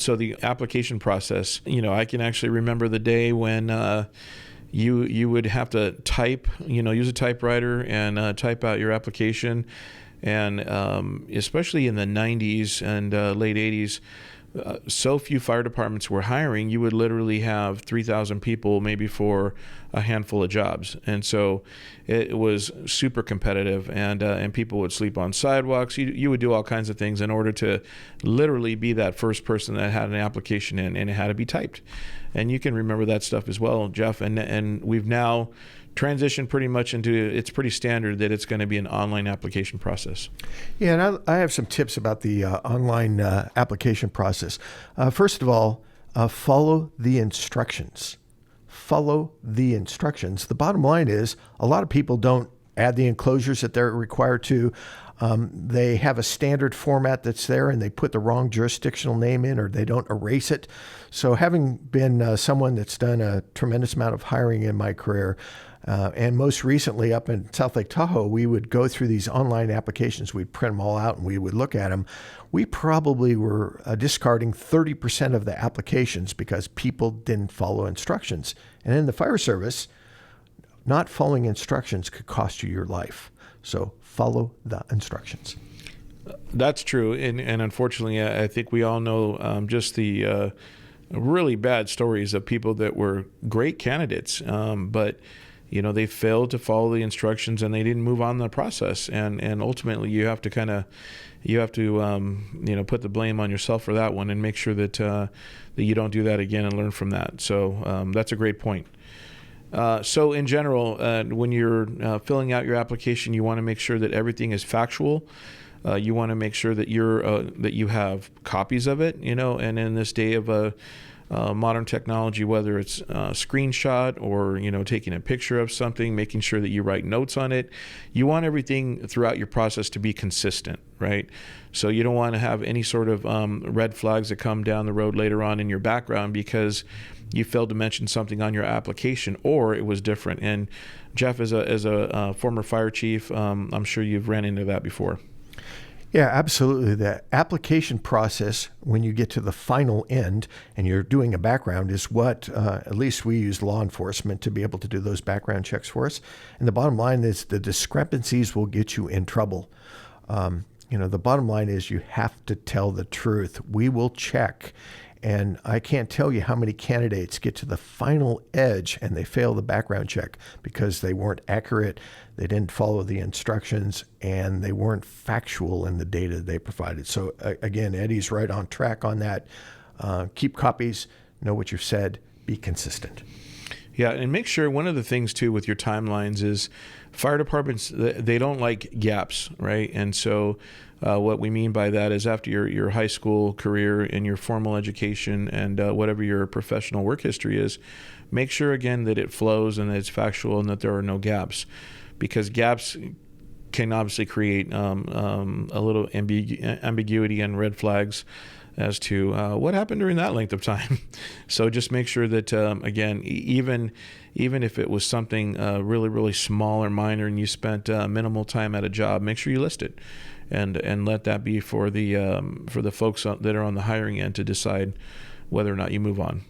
So the application process, I can actually remember the day when you would have to type, use a typewriter and type out your application. And especially in the 90s and late 80s, so few fire departments were hiring. You would literally have 3,000 people maybe for a handful of jobs, and so it was super competitive. And people would sleep on sidewalks. You would do all kinds of things in order to literally be that first person that had an application in, and it had to be typed. And you can remember that stuff as well, Jeff. And we've now transition pretty much into, it's pretty standard that it's going to be an online application process. Yeah, and I have some tips about the online application process. First of all, follow the instructions. Follow the instructions. The bottom line is a lot of people don't add the enclosures that they're required to. They have a standard format that's there and they put the wrong jurisdictional name in, or they don't erase it. So having been someone that's done a tremendous amount of hiring in my career, and most recently up in South Lake Tahoe, we would go through these online applications. We'd print them all out and we would look at them. We probably were discarding 30% of the applications because people didn't follow instructions. And in the fire service, not following instructions could cost you your life. So follow the instructions. That's true. And unfortunately, I think we all know just the really bad stories of people that were great candidates, but they failed to follow the instructions and they didn't move on the process. And ultimately you have to put the blame on yourself for that one and make sure that you don't do that again and learn from that. So that's a great point. So in general, when you're filling out your application, you want to make sure that everything is factual. You want to make sure that that you have copies of it, and in this day of modern technology, whether it's a screenshot or taking a picture of something, making sure that you write notes on it. You want everything throughout your process to be consistent, right? So you don't want to have any sort of red flags that come down the road later on in your background because you failed to mention something on your application or it was different. And Jeff, as a former fire chief, I'm sure you've ran into that before. Yeah, absolutely. The application process, when you get to the final end and you're doing a background, is what at least we use law enforcement to be able to do those background checks for us. And the bottom line is the discrepancies will get you in trouble. The bottom line is you have to tell the truth. We will check. And I can't tell you how many candidates get to the final edge and they fail the background check because they weren't accurate, they didn't follow the instructions, and they weren't factual in the data they provided. So again, Eddie's right on track on that. Keep copies, know what you've said, be consistent. Yeah, and make sure one of the things too with your timelines is fire departments, they don't like gaps, right? And so what we mean by that is after your high school career and your formal education and whatever your professional work history is, make sure again that it flows and that it's factual and that there are no gaps, because gaps can obviously create a little ambiguity and red flags as to what happened during that length of time. So just make sure that, again, even if it was something really, really small or minor and you spent minimal time at a job, make sure you list it and let that be for the folks that are on the hiring end to decide whether or not you move on.